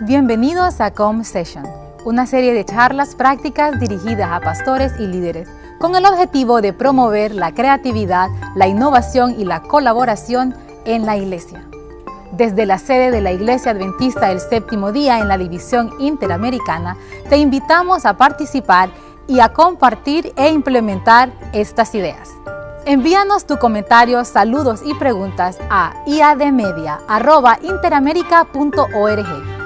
bienvenidos a CommSessions, una serie de charlas prácticas dirigidas a pastores y líderes, con el objetivo de promover la creatividad, la innovación y la colaboración en la iglesia. Desde la sede de la Iglesia Adventista del Séptimo Día en la División Interamericana, te invitamos a participar y a compartir e implementar estas ideas. Envíanos tu comentario, saludos y preguntas a iadmedia@interamerica.org.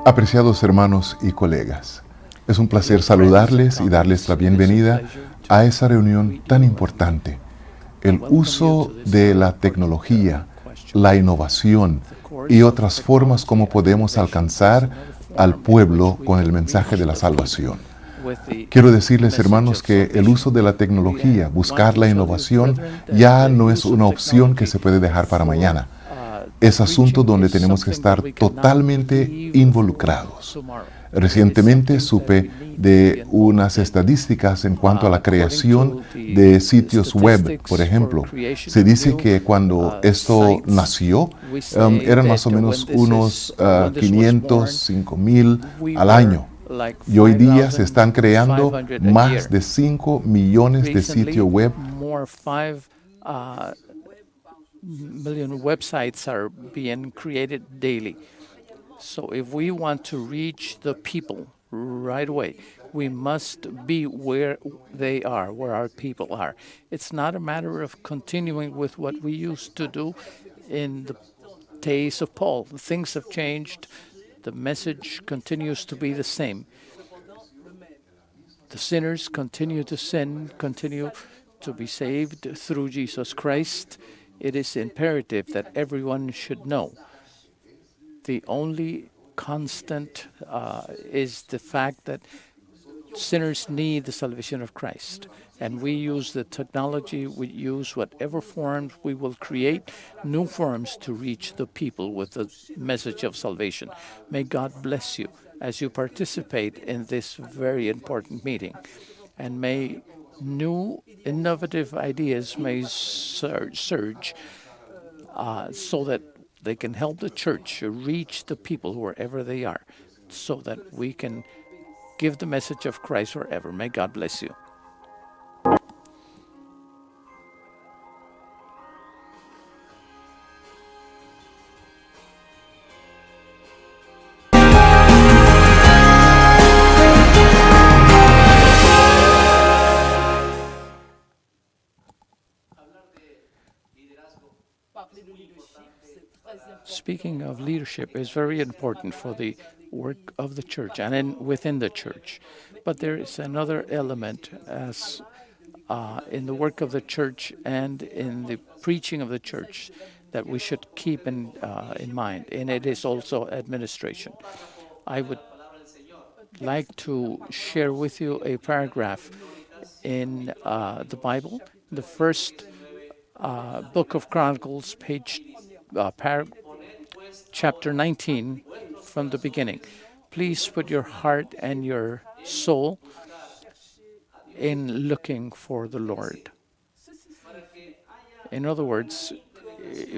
Apreciados hermanos y colegas, es un placer saludarles y darles la bienvenida a esa reunión tan importante. El uso de la tecnología, la innovación y otras formas como podemos alcanzar al pueblo con el mensaje de la salvación. Quiero decirles, hermanos, que el uso de la tecnología, buscar la innovación, ya no es una opción que se puede dejar para mañana. Es asunto donde tenemos que estar totalmente involucrados. Recientemente supe de unas estadísticas en cuanto a la creación de sitios web, por ejemplo. Se dice que cuando esto nació, eran más o menos unos 500, 5,000 al año. Y hoy día se están creando más de 5 millones de sitios web. Million websites are being created daily. So if we want to reach the people right away, we must be where they are, where our people are. It's not a matter of continuing with what we used to do in the days of Paul. Things have changed. The message continues to be the same. The sinners continue to sin, continue to be saved through Jesus Christ. It is imperative that everyone should know. The only constant is the fact that sinners need the salvation of Christ. And we use the technology, we use whatever forms we will create, new forms to reach the people with the message of salvation. May God bless you as you participate in this very important meeting. And may new innovative ideas may surge so that they can help the church reach the people wherever they are, so that we can give the message of Christ wherever. May God bless you. Speaking of leadership is very important for the work of the church and within the church. But there is another element as in the work of the church and in the preaching of the church that we should keep in mind, and it is also administration. I would like to share with you a paragraph in the Bible, the first book of Chronicles, chapter 19, from the beginning. Please put your heart and your soul in looking for the Lord. In other words,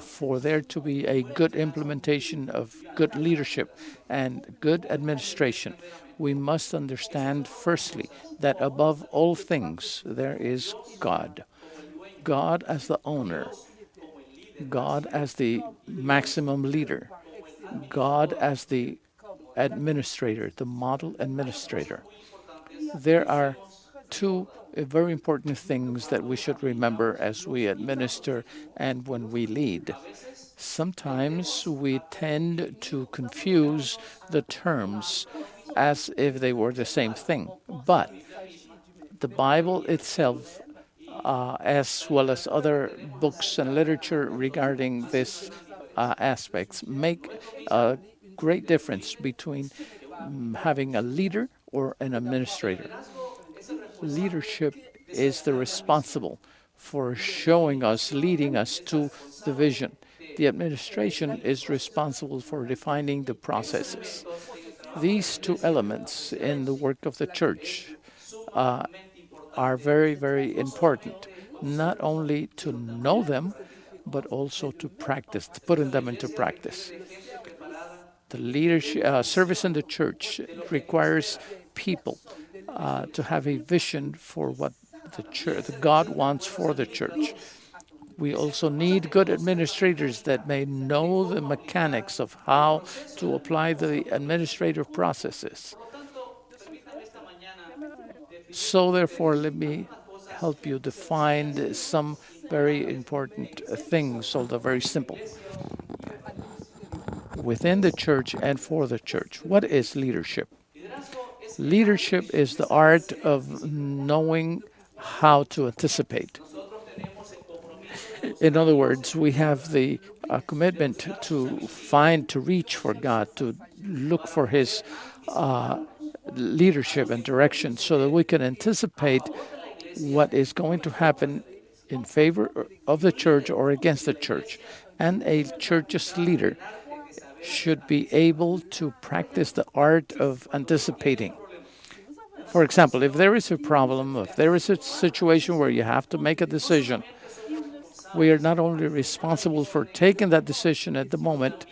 for there to be a good implementation of good leadership and good administration, we must understand firstly that above all things there is God. God as the owner, God as the maximum leader, God as the administrator, the model administrator. There are two very important things that we should remember as we administer and when we lead. Sometimes we tend to confuse the terms as if they were the same thing, but the Bible itself, as well as other books and literature regarding this aspects, make a great difference between having a leader or an administrator. Leadership is the responsible for showing us, leading us to the vision. The administration is responsible for defining the processes. These two elements in the work of the church are very, very important, not only to know them, but also to practice, to putting them into practice. The leadership service in the church requires people to have a vision for what the church, God wants for the church. We also need good administrators that may know the mechanics of how to apply the administrative processes. So therefore, let me help you define some very important things, although very simple. Within the church and for the church, what is leadership? Leadership is the art of knowing how to anticipate. In other words, we have the commitment to reach for God, to look for His leadership and direction so that we can anticipate what is going to happen in favor of the church or against the church. And a church's leader should be able to practice the art of anticipating. For example, if there is a problem, if there is a situation where you have to make a decision, we are not only responsible for taking that decision at the moment,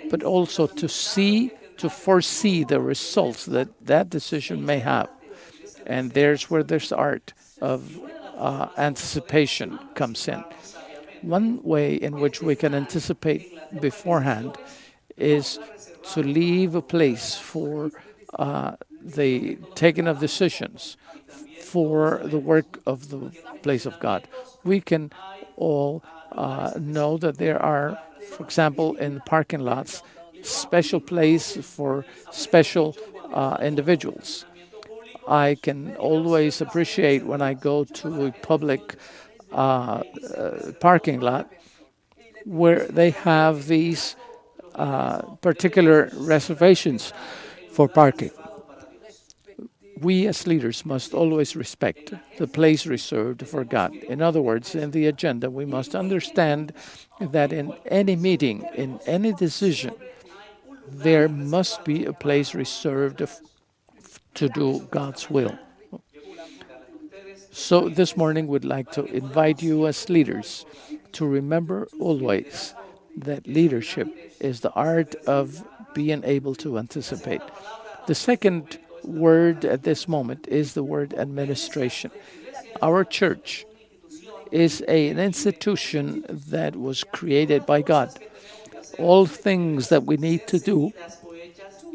but also to foresee the results that that decision may have. And there's where this art of anticipation comes in. One way in which we can anticipate beforehand is to leave a place for the taking of decisions for the work of the place of God. We can all know that there are, for example, in the parking lots, special place for special individuals. I can always appreciate when I go to a public parking lot where they have these particular reservations for parking. We as leaders must always respect the place reserved for God. In other words, in the agenda, we must understand that in any meeting, in any decision, there must be a place reserved to do God's will. So this morning, we'd like to invite you as leaders to remember always that leadership is the art of being able to anticipate. The second word at this moment is the word administration. Our church is an institution that was created by God. All things that we need to do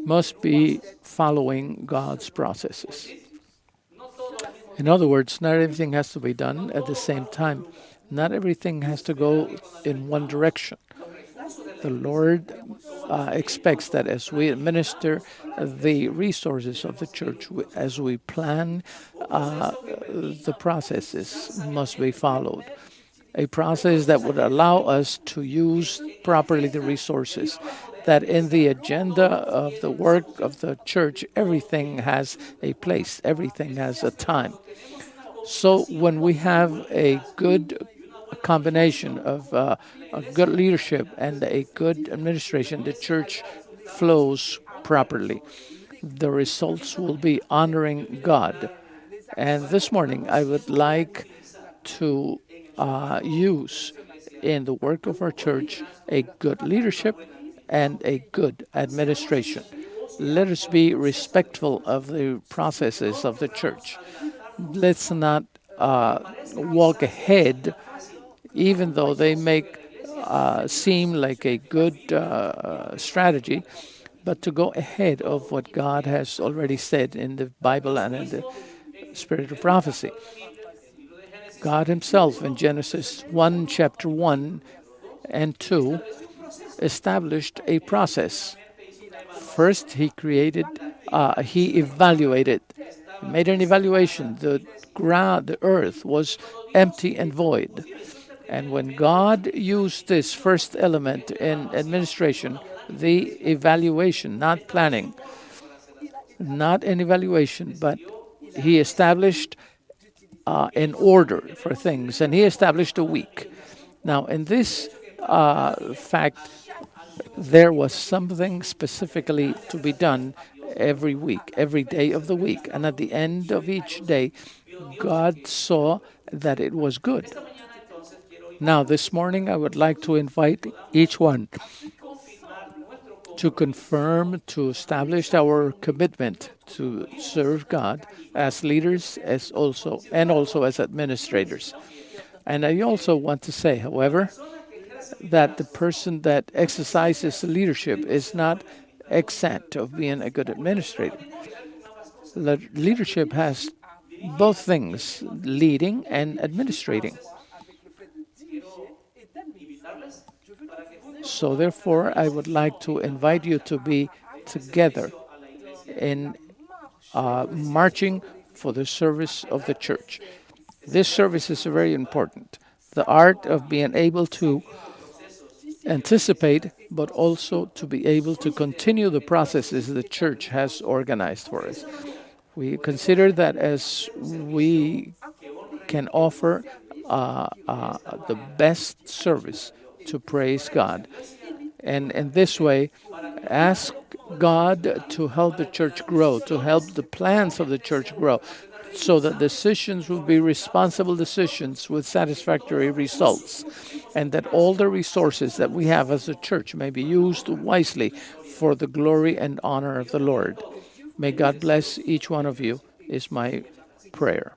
must be following God's processes. In other words, not everything has to be done at the same time. Not everything has to go in one direction. The Lord expects that as we administer the resources of the church, as we plan, the processes must be followed. A process that would allow us to use properly the resources, that in the agenda of the work of the church, everything has a place, everything has a time. So when we have a good combination of a good leadership and a good administration, the church flows properly. The results will be honoring God. And this morning, I would like to use in the work of our church a good leadership and a good administration. Let us be respectful of the processes of the church. Let's not walk ahead, even though they make seem like a good strategy, but to go ahead of what God has already said in the Bible and in the spirit of prophecy. God himself in Genesis 1, chapter 1 and 2, established a process. First, he evaluated, made an evaluation. The ground, the earth was empty and void. And when God used this first element in administration, the evaluation, not planning, not an evaluation, but he established an order for things, and he established a week. Now, in this fact, there was something specifically to be done every week, every day of the week. And at the end of each day, God saw that it was good. Now, this morning, I would like to invite each one to confirm, to establish our commitment to serve God as leaders, and also as administrators. And I also want to say, however, that the person that exercises leadership is not exempt of being a good administrator. Leadership has both things, leading and administrating. So therefore, I would like to invite you to be together in marching for the service of the church. This service is very important. The art of being able to anticipate, but also to be able to continue the processes the church has organized for us. We consider that as we can offer the best service to praise God. And in this way, ask God to help the church grow, to help the plans of the church grow, so that decisions will be responsible decisions with satisfactory results, and that all the resources that we have as a church may be used wisely for the glory and honor of the Lord. May God bless each one of you, is my prayer.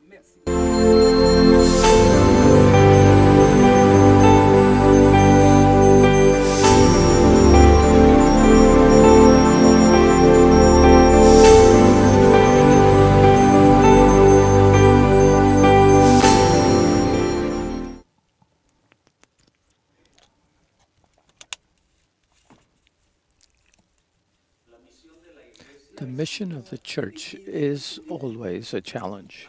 The mission of the church is always a challenge.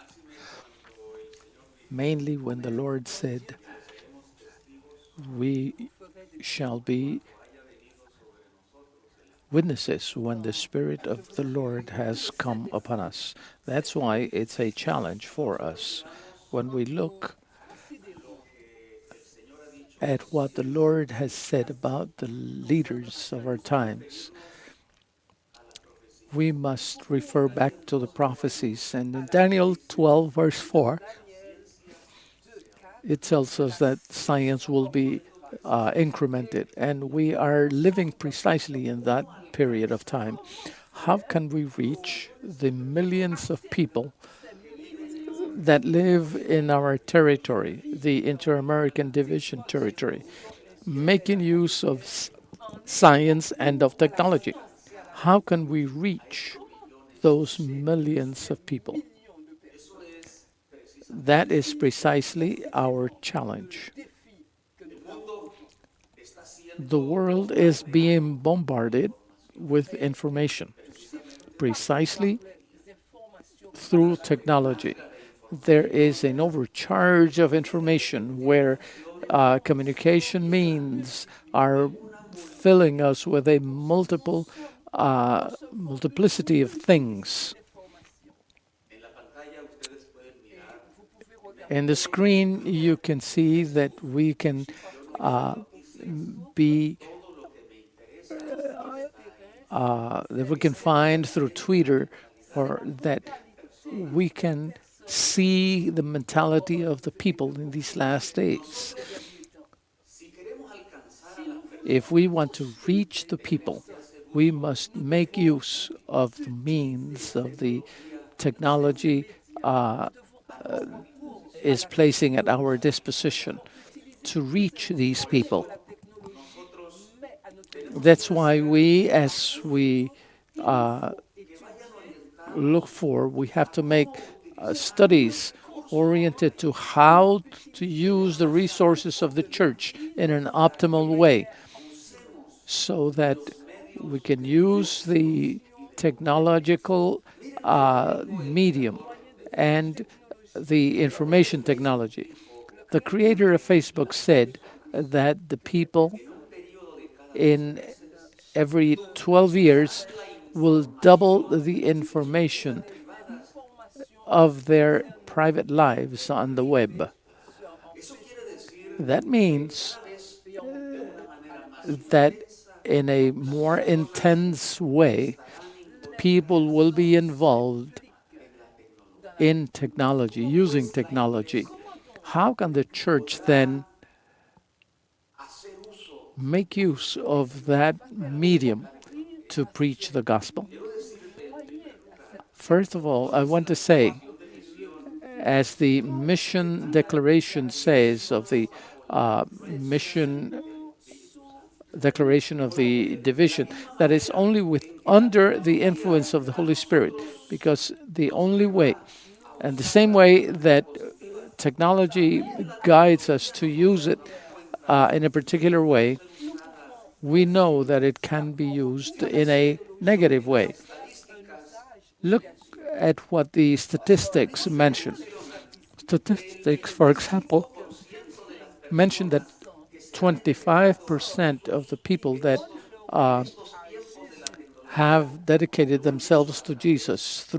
Mainly when the Lord said, we shall be witnesses when the Spirit of the Lord has come upon us. That's why it's a challenge for us. When we look at what the Lord has said about the leaders of our times, we must refer back to the prophecies. And in Daniel 12, verse 4, it tells us that science will be incremented, and we are living precisely in that period of time. How can we reach the millions of people that live in our territory, the Inter-American Division territory, making use of science and of technology? How can we reach those millions of people? That is precisely our challenge. The world is being bombarded with information, precisely through technology. There is an overcharge of information where communication means are filling us with a multiplicity of things. In the screen, you can see that we can that we can find through Twitter, or that we can see the mentality of the people in these last days. If we want to reach the people, we must make use of the means of the technology is placing at our disposition to reach these people. That's why we look for, we have to make studies oriented to how to use the resources of the church in an optimal way, so that we can use the technological medium and the information technology. The creator of Facebook said that the people in every 12 years will double the information of their private lives on the web. That means that in a more intense way, people will be involved in technology, using technology. How can the church then make use of that medium to preach the gospel? First of all, I want to say, as the mission declaration says of the mission declaration of the division, that is only under the influence of the Holy Spirit, because the only way, and the same way that technology guides us to use it in a particular way, we know that it can be used in a negative way. Look at what the statistics mention. Statistics, for example, mention that 25% of the people that have dedicated themselves to Jesus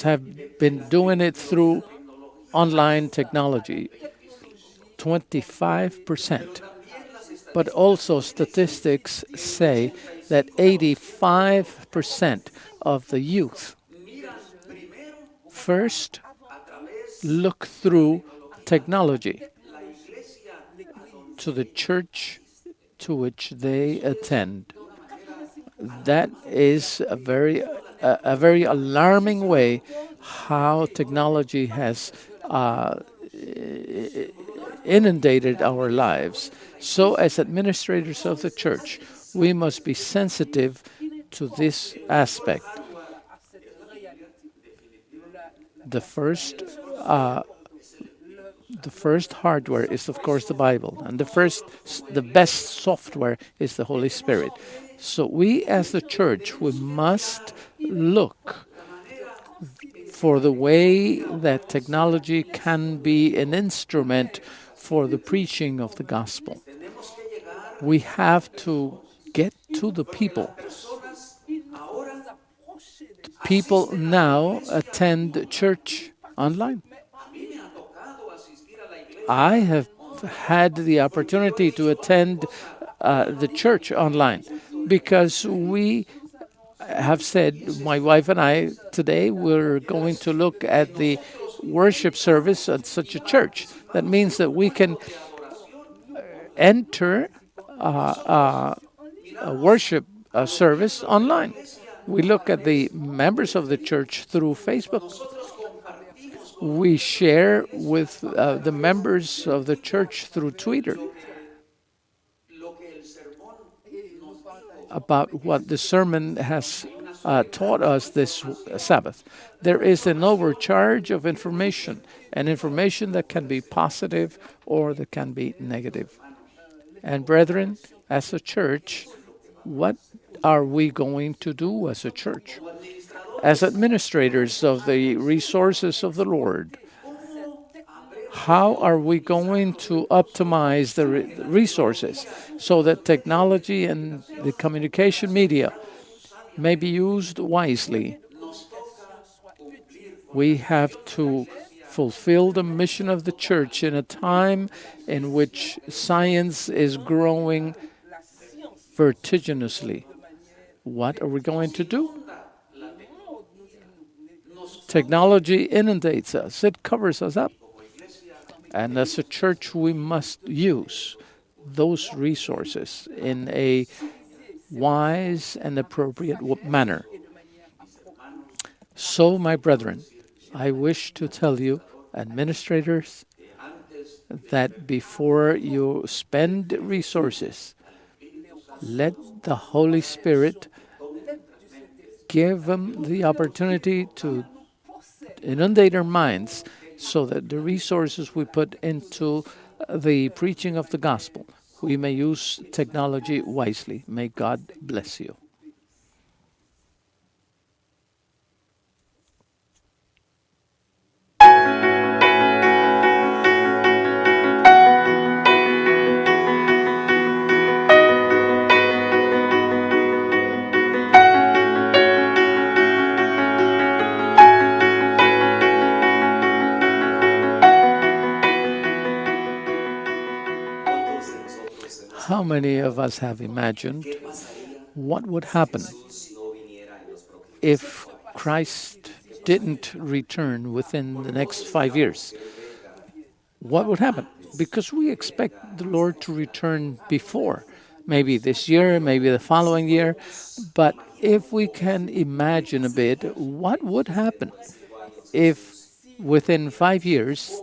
have been doing it through online technology. 25%. But also statistics say that 85% of the youth first look through technology to the church to which they attend. That is a very alarming way how technology has inundated our lives. So as administrators of the church, we must be sensitive to this aspect. The first hardware is, of course, the Bible, and the best software is the Holy Spirit. So we, as the church, we must look for the way that technology can be an instrument for the preaching of the gospel. We have to get to the people. People now attend church online. I have had the opportunity to attend the church online because we have said, my wife and I, today we're going to look at the worship service at such a church. That means that we can enter a worship service online. We look at the members of the church through Facebook. We share with the members of the church through Twitter about what the sermon has taught us this Sabbath. There is an overcharge of information, and information that can be positive or that can be negative. And brethren, as a church, what are we going to do as a church? As administrators of the resources of the Lord, how are we going to optimize the resources so that technology and the communication media may be used wisely? We have to fulfill the mission of the church in a time in which science is growing vertiginously. What are we going to do? Technology inundates us. It covers us up. And as a church, we must use those resources in a wise and appropriate manner. So, my brethren, I wish to tell you, administrators, that before you spend resources, let the Holy Spirit give them the opportunity to inundate our minds so that the resources we put into the preaching of the gospel, we may use technology wisely. May God bless you. How many of us have imagined what would happen if Christ didn't return within the next 5 years? What would happen? Because we expect the Lord to return before, maybe this year, maybe the following year. But if we can imagine a bit, what would happen if within 5 years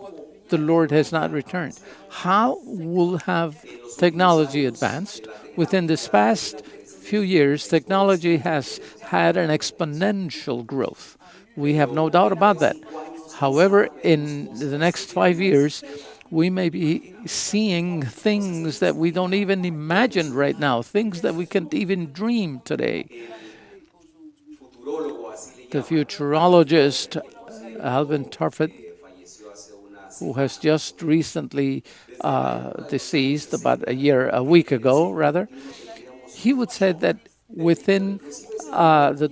the Lord has not returned? How will have technology advanced? Within this past few years, technology has had an exponential growth. We have no doubt about that. However, in the next 5 years, we may be seeing things that we don't even imagine right now, things that we can't even dream today. The futurologist Alvin Torres, who has just recently deceased about a week ago, rather, he would say that within the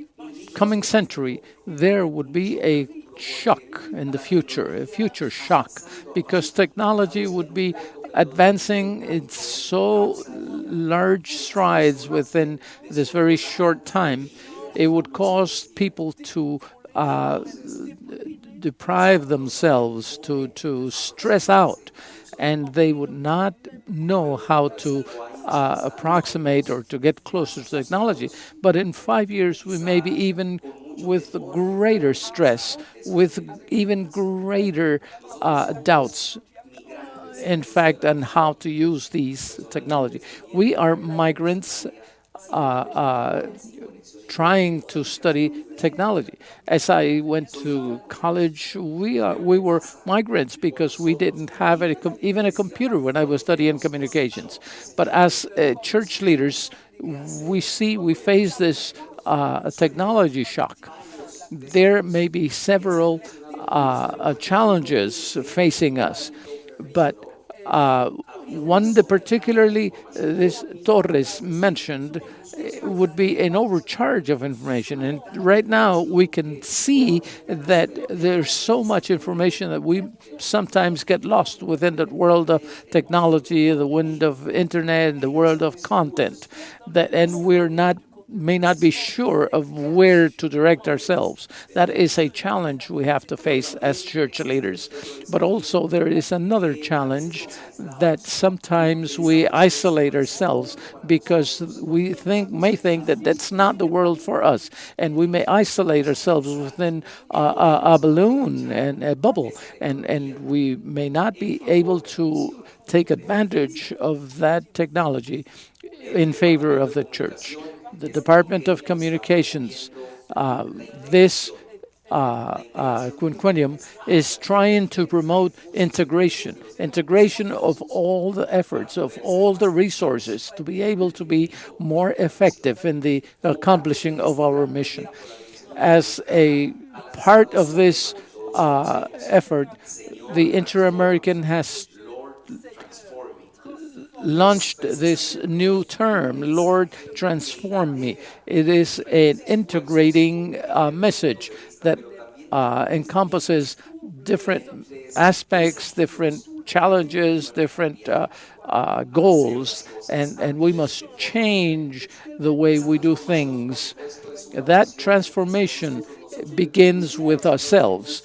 coming century, there would be a shock in the future, a future shock, because technology would be advancing in so large strides within this very short time. It would cause people to deprive themselves, to stress out, and they would not know how to approximate or to get closer to technology. But in 5 years, we may be even with greater stress, with even greater doubts, in fact, on how to use these technology. We are migrants trying to study technology. As I went to college, we were migrants because we didn't have even a computer when I was studying communications. But as church leaders, we face this technology shock. There may be several challenges facing us, but one that particularly this Torres mentioned would be an overcharge of information. And right now we can see that there's so much information that we sometimes get lost within that world of technology, the world of internet, and the world of content, and may not be sure of where to direct ourselves. That is a challenge we have to face as church leaders. But also there is another challenge that sometimes we isolate ourselves because we may think that that's not the world for us, and we may isolate ourselves within a balloon and a bubble, and we may not be able to take advantage of that technology in favor of the church. The Department of Communications, this quinquennium is trying to promote integration of all the efforts, of all the resources to be able to be more effective in the accomplishing of our mission. As a part of this effort, the Inter-American has launched this new term, Lord, transform me. It is an integrating message that encompasses different aspects, different challenges, different goals, and we must change the way we do things. That transformation begins with ourselves.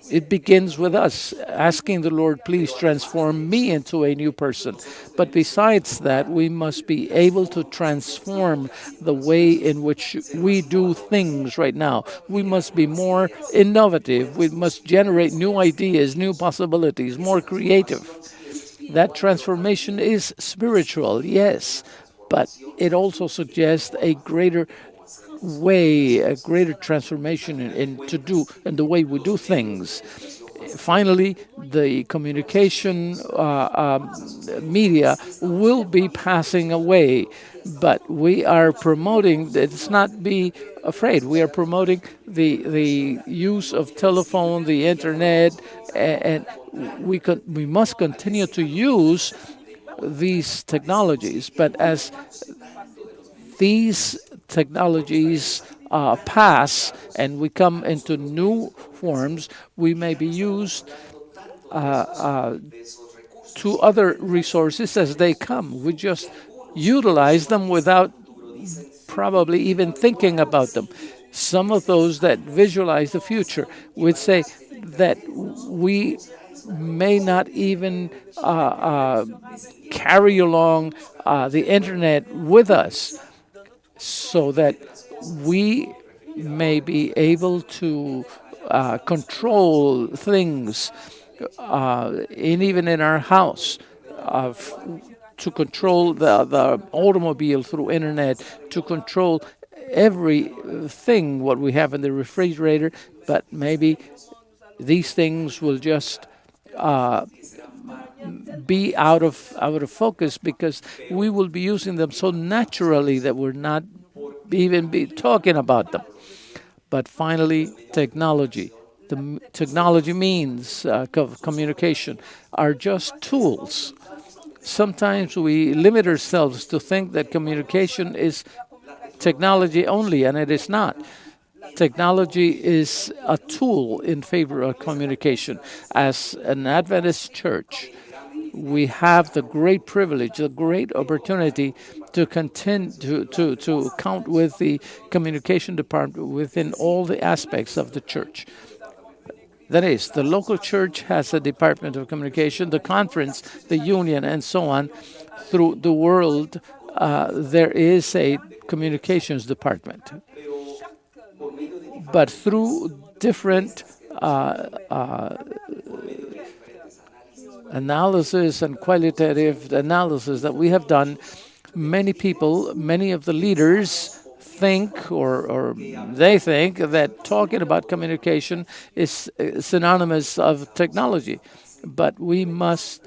It begins with us asking the Lord, please transform me into a new person. But besides that, we must be able to transform the way in which we do things right now. We must be more innovative. We must generate new ideas, new possibilities, more creative. That transformation is spiritual, yes, but it also suggests a greater way, a greater transformation in the way we do things. Finally, the communication media will be passing away, but we are promoting. Let's not be afraid. We are promoting the use of telephone, the internet, and we must continue to use these technologies. But as these technologies pass and we come into new forms, we may be used to other resources as they come. We just utilize them without probably even thinking about them. Some of those that visualize the future would say that we may not even carry along the internet with us, so that we may be able to control things, even in our house, to control the automobile through internet, to control everything what we have in the refrigerator. But maybe these things will just be out of focus, because we will be using them so naturally that we're not even be talking about them. But finally, technology. The technology means communication are just tools. Sometimes we limit ourselves to think that communication is technology only, and it is not. Technology is a tool in favor of communication. As an Adventist church, we have the great privilege, the great opportunity to continue to count with the communication department within all the aspects of the church. That is, the local church has a department of communication, the conference, the union, and so on. Through the world, there is a communications department. But through different analysis and qualitative analysis that we have done, many people, many of the leaders think, or they think, that talking about communication is synonymous of technology. But we must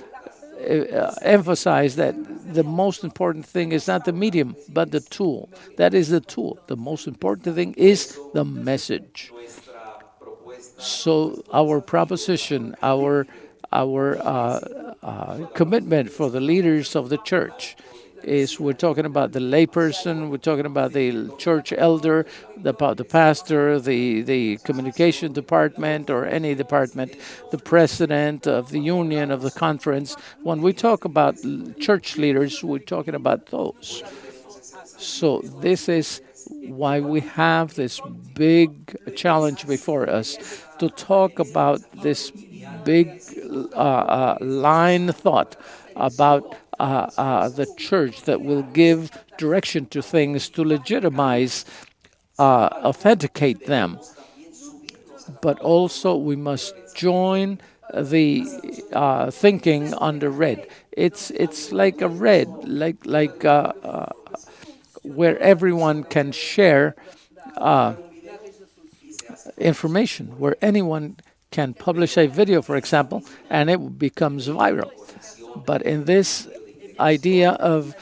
emphasize that the most important thing is not the medium, but the tool. That is the tool. The most important thing is the message. So our proposition, our commitment for the leaders of the church is, we're talking about the layperson, we're talking about the church elder, the pastor, the communication department, or any department, the president of the union, of the conference. When we talk about church leaders, we're talking about those. So this is why we have this big challenge before us, to talk about this big line thought about the church that will give direction to things, to legitimize, authenticate them. But also we must join the thinking under red. It's like a red, like where everyone can share information, where anyone can publish a video, for example, and it becomes viral. But in this idea of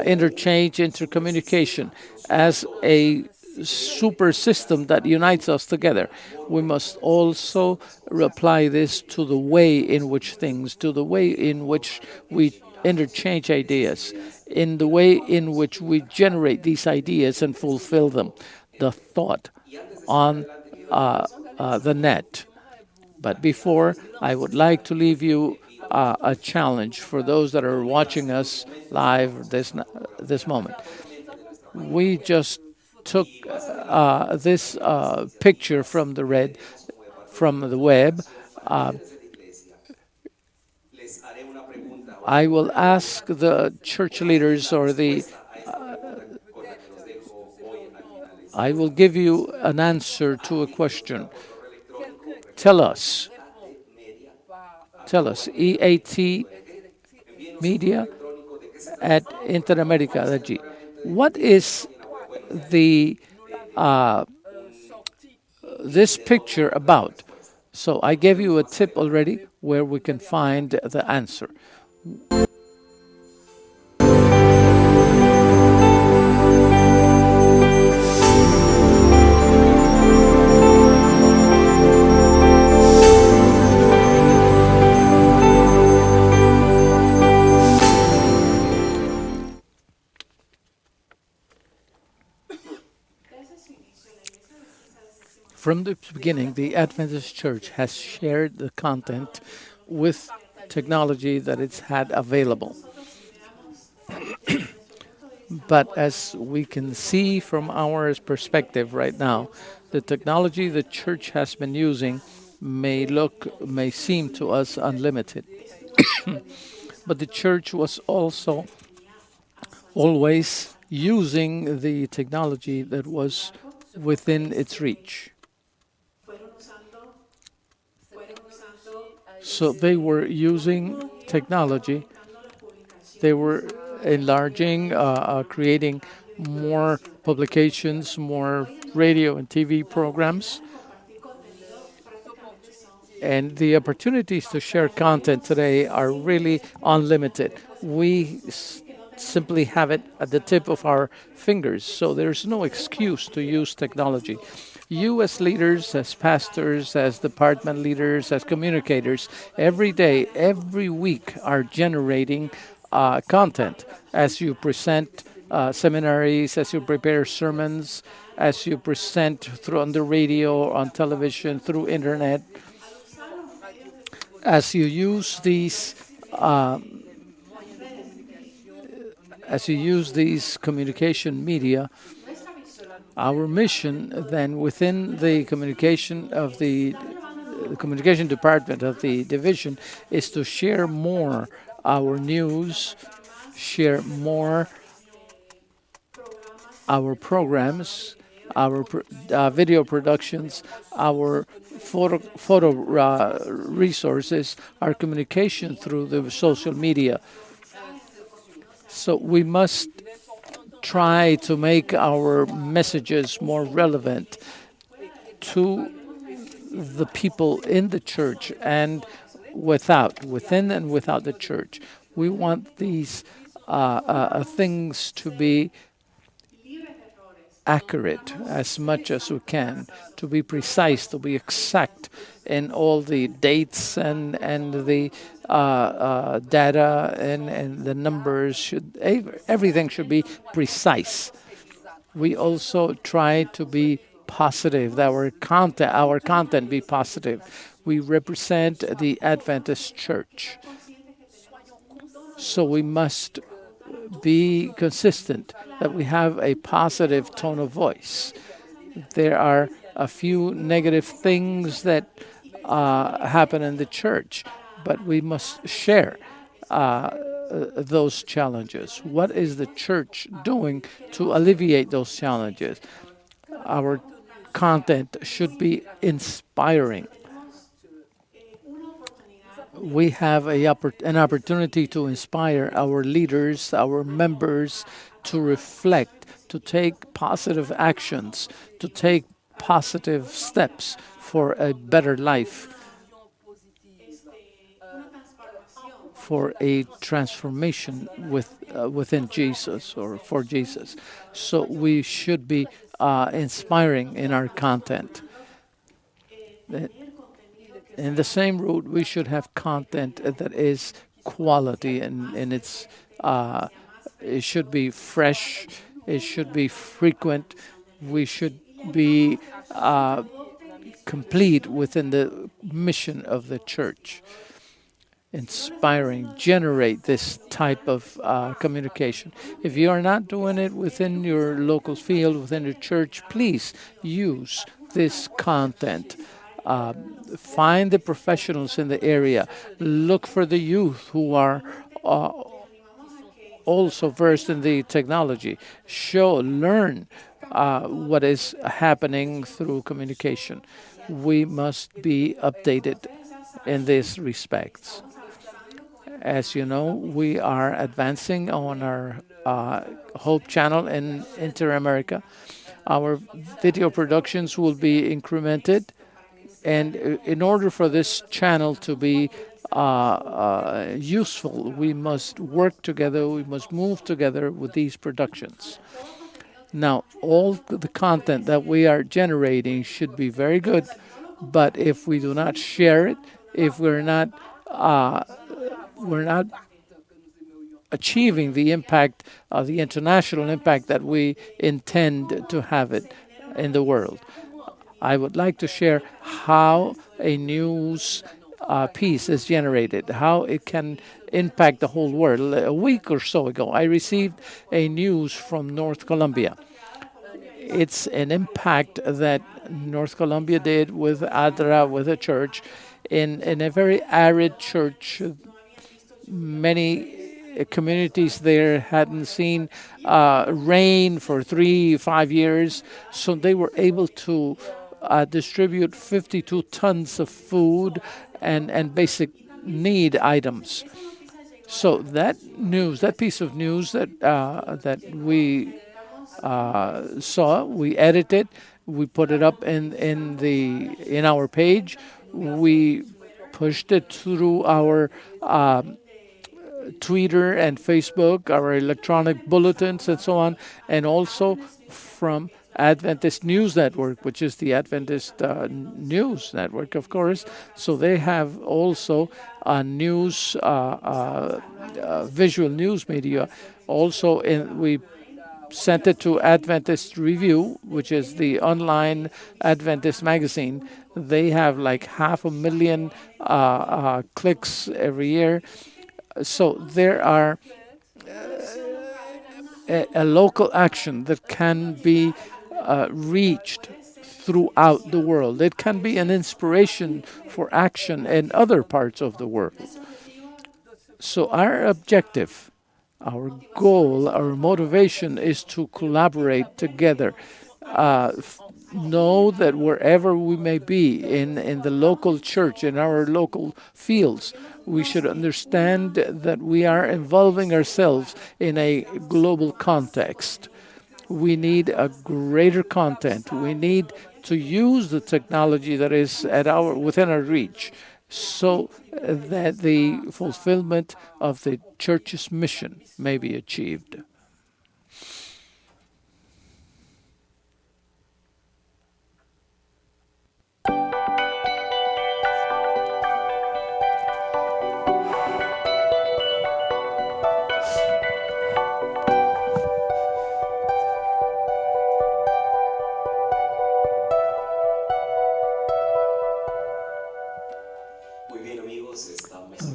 interchange, intercommunication, as a super system that unites us together, we must also apply this to the way in which things, to the way in which we interchange ideas, in the way in which we generate these ideas and fulfill them, the thought on the net. But before, I would like to leave you a challenge for those that are watching us live this moment. We just took this picture from the web. I will ask the church leaders, or I will give you an answer to a question. Tell us, EAT Media at Interamerica.g. What is this picture about? So I gave you a tip already where we can find the answer. From the beginning, the Adventist Church has shared the content with technology that it's had available. But as we can see from our perspective right now, the technology the church has been using may seem to us unlimited. But the church was also always using the technology that was within its reach. So they were using technology, they were enlarging, creating more publications, more radio and TV programs. And the opportunities to share content today are really unlimited. We simply have it at the tip of our fingers, so there's no excuse to use technology. You as leaders, as pastors, as department leaders, as communicators, every day, every week are generating content as you present seminaries, as you prepare sermons, as you present through on the radio, on television, through internet. As you use these communication media, our mission then within the communication of the communication department of the division is to share more our news, share more our programs, our video productions, our photo resources, our communication through the social media. So we must try to make our messages more relevant to the people in the church and within and without the church. We want these things to be accurate as much as we can, to be precise, to be exact in all the dates and the data and the numbers. Everything should be precise. We also try to be positive, that our content be positive. We represent the Adventist Church, so we must be consistent, that we have a positive tone of voice. There are a few negative things that happen in the church, but we must share those challenges. What is the church doing to alleviate those challenges? Our content should be inspiring. We have an opportunity to inspire our leaders, our members, to reflect, to take positive actions, to take positive steps for a better life, for a transformation within Jesus or for Jesus. So we should be inspiring in our content. In the same route, we should have content that is quality, and it should be fresh, it should be frequent, we should be complete within the mission of the church. Inspiring, generate this type of communication. If you are not doing it within your local field, within the church, please use this content. Find the professionals in the area. Look for the youth who are also versed in the technology. Learn what is happening through communication. We must be updated in these respects. As you know, we are advancing on our Hope channel in Inter-America. Our video productions will be incremented. And in order for this channel to be useful, we must work together, we must move together with these productions. Now, all the content that we are generating should be very good, but if we do not share it, if we're not achieving the impact, the international impact that we intend to have it in the world. I would like to share how a news piece is generated, how it can impact the whole world. A week or so ago, I received a news from North Colombia. It's an impact that North Colombia did with ADRA, with a church, in a very arid church. Many communities there hadn't seen rain for 3, 5 years, so they were able to distribute 52 tons of food and basic need items. So that news, that piece of news that we saw, we edited, we put it up in our page, we pushed it through our Twitter and Facebook, our electronic bulletins, and so on, and also from Adventist News Network, which is the Adventist News Network, of course. So they have also news, visual news media. Also, we sent it to Adventist Review, which is the online Adventist magazine. They have like 500,000 clicks every year. So there are a local action that can be reached throughout the world. It can be an inspiration for action in other parts of the world. So our objective, our goal, our motivation is to collaborate together. Know that wherever we may be in the local church, in our local fields, we should understand that we are involving ourselves in a global context. We need a greater content. We need to use the technology that is within our reach, so that the fulfillment of the church's mission may be achieved.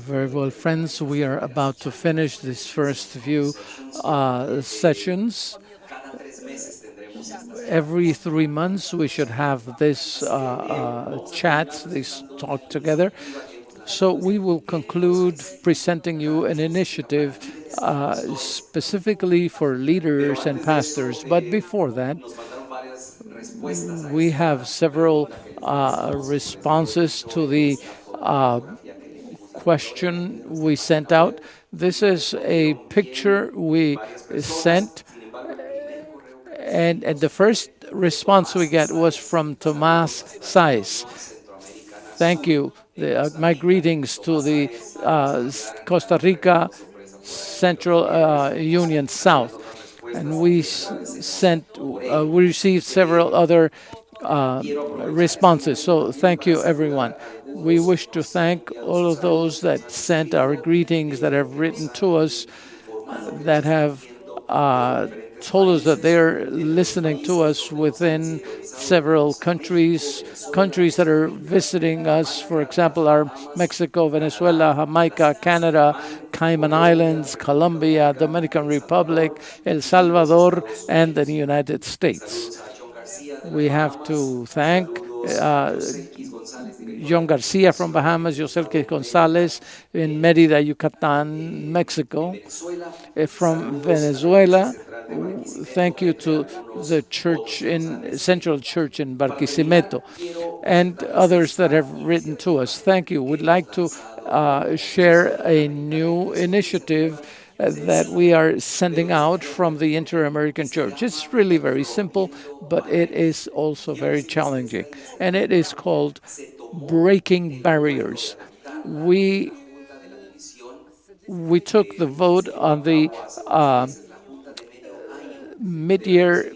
Very well, friends, we are about to finish this first few sessions. Every 3 months we should have this chat, this talk together. So we will conclude presenting you an initiative specifically for leaders and pastors. But before that, we have several responses to the question we sent out. This is a picture we sent, and the first response we get was from Tomás Sáez. Thank you. My greetings to the Costa Rica Central Union South. And we received several other responses. So thank you, everyone. We wish to thank all of those that sent our greetings, that have written to us, that have told us that they're listening to us within several countries that are visiting us. For example, are Mexico, Venezuela, Jamaica, Canada, Cayman Islands, Colombia, Dominican Republic, El Salvador, and the United States. We have to thank John Garcia from Bahamas, Yoselke Gonzalez in Mérida, Yucatan, Mexico. From Venezuela, thank you to the church Central Church in Barquisimeto, and others that have written to us. Thank you. We'd like to share a new initiative that we are sending out from the Inter-American Church. It's really very simple, but it is also very challenging, and it is called Breaking Barriers. We took the vote on the mid-year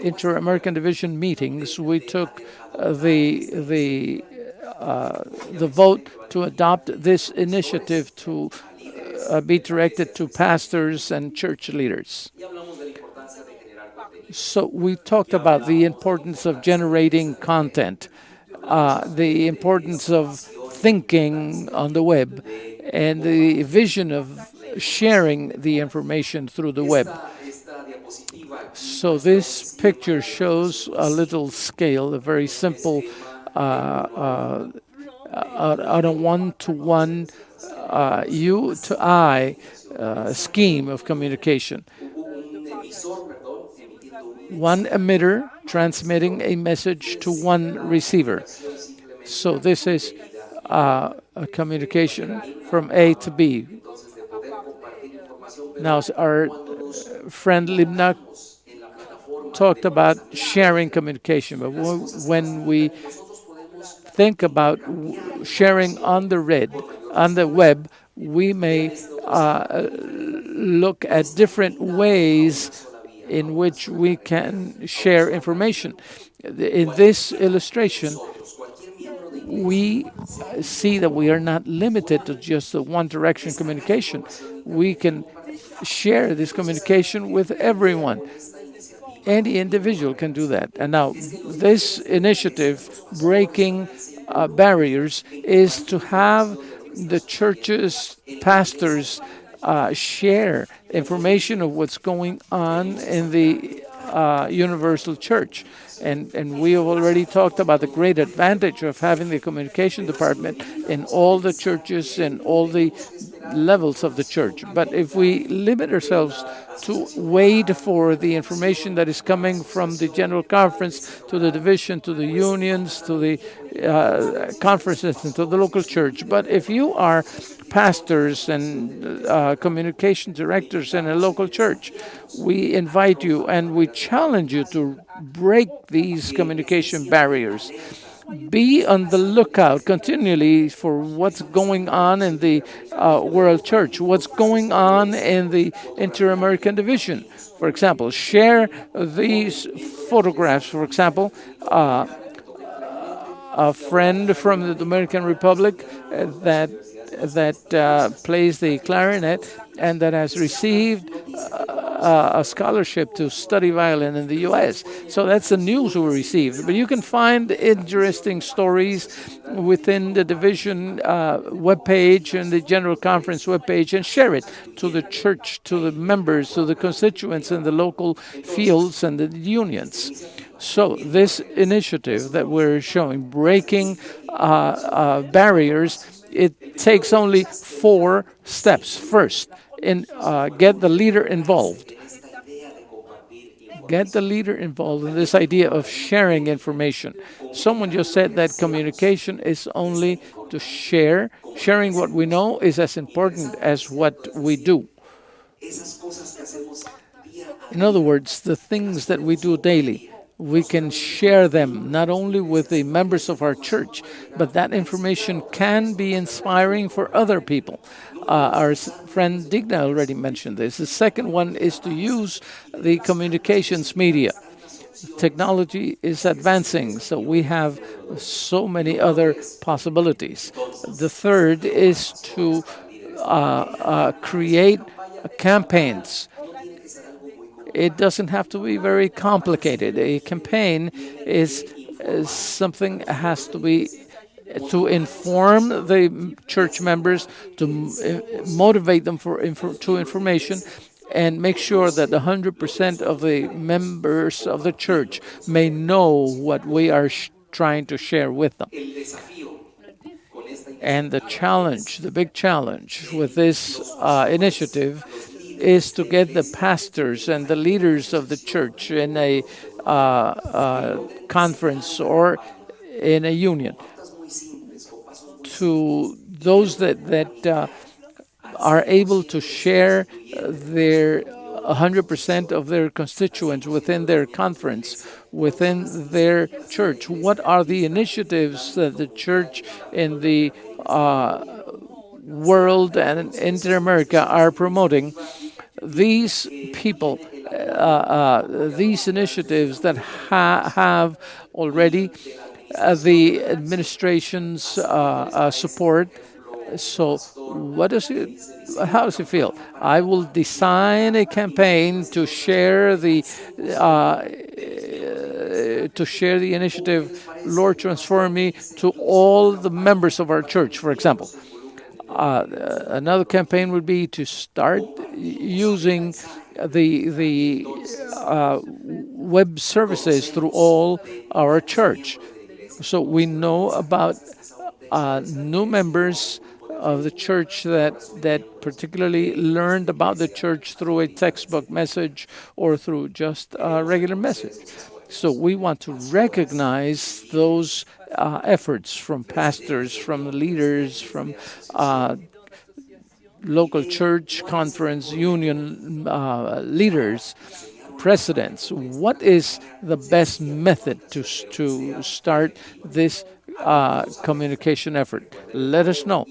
Inter-American Division meetings. We took the vote to adopt this initiative to be directed to pastors and church leaders. So we talked about the importance of generating content, the importance of thinking on the web and the vision of sharing the information through the web. So this picture shows a little scale, a very simple on a one-to-one, you to I scheme of communication. One emitter transmitting a message to one receiver. So this is a communication from A to B. Now, our friend Libna talked about sharing communication, but when we think about sharing on the web, we may look at different ways in which we can share information. In this illustration, we see that we are not limited to just a one-direction communication. We can share this communication with everyone. Any individual can do that. And now, this initiative, Breaking Barriers, is to have the churches, pastors, share information of what's going on in the universal church. And we have already talked about the great advantage of having the communication department in all the churches and all the levels of the church. But if we limit ourselves to wait for the information that is coming from the General Conference to the division, to the unions, to the conferences, and to the local church. But if you are pastors and communication directors in a local church, we invite you and we challenge you to break these communication barriers. Be on the lookout continually for what's going on in the World Church, what's going on in the Inter-American Division. For example, share these photographs. For example, a friend from the Dominican Republic that plays the clarinet and that has received a scholarship to study violin in the U.S. So that's the news we received. But you can find interesting stories within the division webpage and the General Conference webpage and share it to the church, to the members, to the constituents in the local fields and the unions. So this initiative that we're showing, breaking barriers, it takes only 4 steps. First, get the leader involved. Get the leader involved in this idea of sharing information. Someone just said that communication is only to share. Sharing what we know is as important as what we do. In other words, the things that we do daily, we can share them not only with the members of our church, but that information can be inspiring for other people. Our friend Digna already mentioned this. The second one is to use the communications media. Technology is advancing, so we have so many other possibilities. The third is to create campaigns. It doesn't have to be very complicated. A campaign is something that has to be to inform the church members, to motivate them to information, and make sure that 100% of the members of the church may know what we are trying to share with them. And the challenge, the big challenge with this initiative is to get the pastors and the leaders of the church in a conference or in a union, to those that are able to share their 100% of their constituents within their conference, within their church. What are the initiatives that the church in the world and Inter-America are promoting? These people, these initiatives that have already the administration's support. So how does it feel? I will design a campaign to share the to share the initiative, Lord Transform Me, to all the members of our church, for example. Another campaign would be to start using the web services through all our church. So we know about new members of the church that particularly learned about the church through a textbook message or through just a regular message. So we want to recognize those efforts from pastors, from leaders, from local church, conference, union leaders, presidents. What is the best method to start this communication effort? Let us know.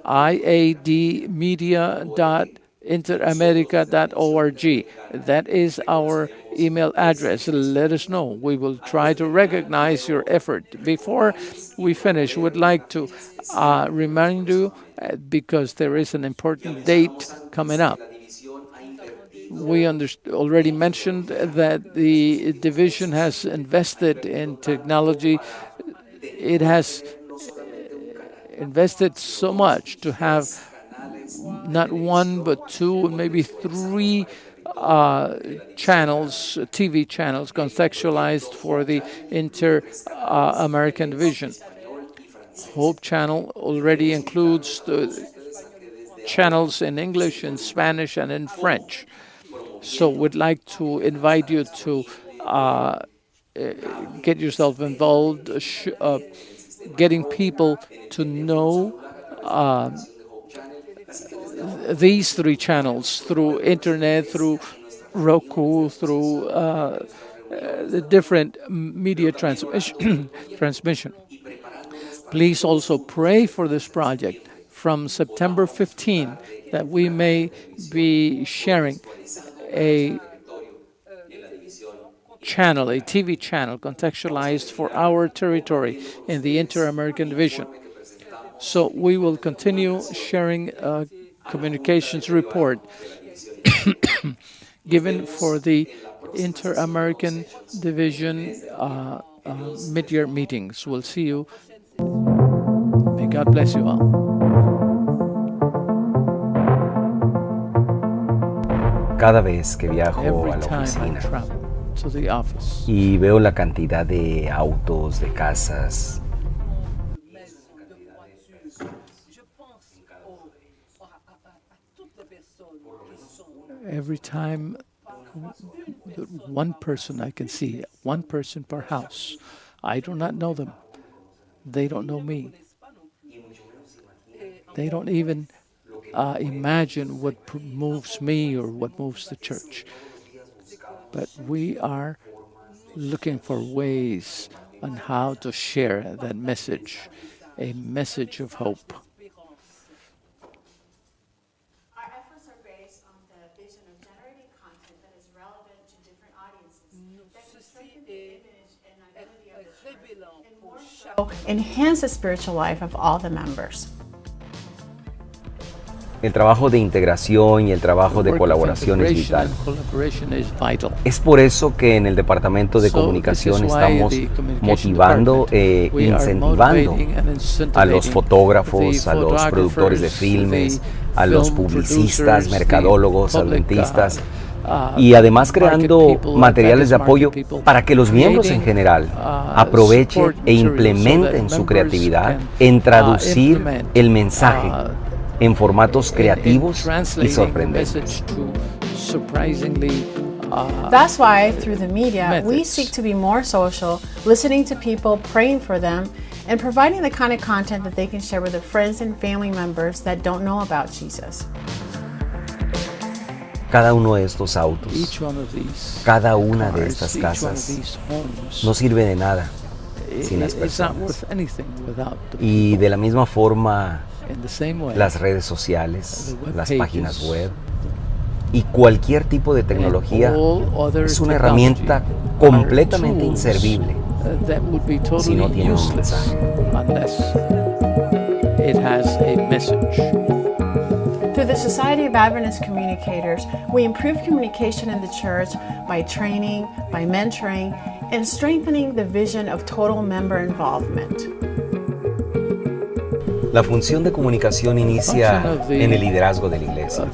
iadmedia.interamerica.org. That is our email address. Let us know. We will try to recognize your effort. Before we finish, we'd like to remind you, because there is an important date coming up. We already mentioned that the division has invested in technology. It has invested so much to have not one but two, maybe three channels, TV channels, contextualized for the Inter-American Division. Hope Channel already includes the channels in English, in Spanish, and in French. So we'd like to invite you to get yourself involved, getting people to know these three channels through internet, through Roku, through the different media transmission. Please also pray for this project from September 15, that we may be sharing a channel, a TV channel contextualized for our territory in the Inter-American Division. So we will continue sharing a communications report given for the Inter-American Division mid-year meetings. We'll see you. May God bless you all. Cada vez que viajo a la oficina y veo la cantidad de autos, de casas, every time one person I can see, one person per house. I do not know them. They don't know me. They don't even imagine what moves me or what moves the church. But we are looking for ways on how to share that message, a message of hope. Our efforts are based on the vision of generating content that is relevant to different audiences, that can strengthen the image and identity of the church, and more so enhance the spiritual life of all the members. El trabajo de integración y el trabajo de colaboración es vital. Es por eso que en el Departamento de Comunicación estamos motivando e incentivando a los fotógrafos, a los productores de filmes, a los publicistas, mercadólogos, adventistas, y además creando materiales de apoyo para que los miembros en general aprovechen e implementen su creatividad en traducir el mensaje en formatos creativos y sorprendentes. That's why, through the media, we seek to be more social, listening to people, praying for them, and providing the kind of content that they can share with their friends and family members that don't know about Jesus. Cada uno de estos autos, cada una de estas casas, no sirve de nada sin las personas. Y de la misma forma, las redes sociales, las páginas web y cualquier tipo de tecnología es una herramienta completamente inservible si no tiene un mensaje. Through the Society of Adventist Communicators, we improve communication in the church by training, by mentoring, and strengthening the vision of total member involvement. La función de comunicación inicia en el liderazgo de la Iglesia.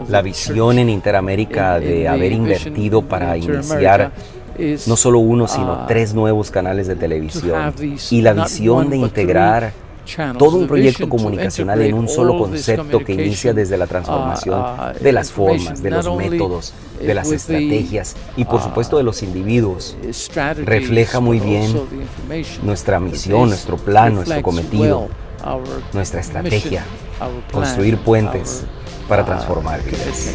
La visión en Interamérica de haber invertido para iniciar no solo uno, sino 3 nuevos canales de televisión, y la visión de integrar todo un proyecto comunicacional en un solo concepto que inicia desde la transformación de las formas, de los métodos, de las estrategias y por supuesto de los individuos, refleja muy bien nuestra misión, nuestro plan, nuestro cometido, nuestra estrategia, construir puentes para transformar vidas.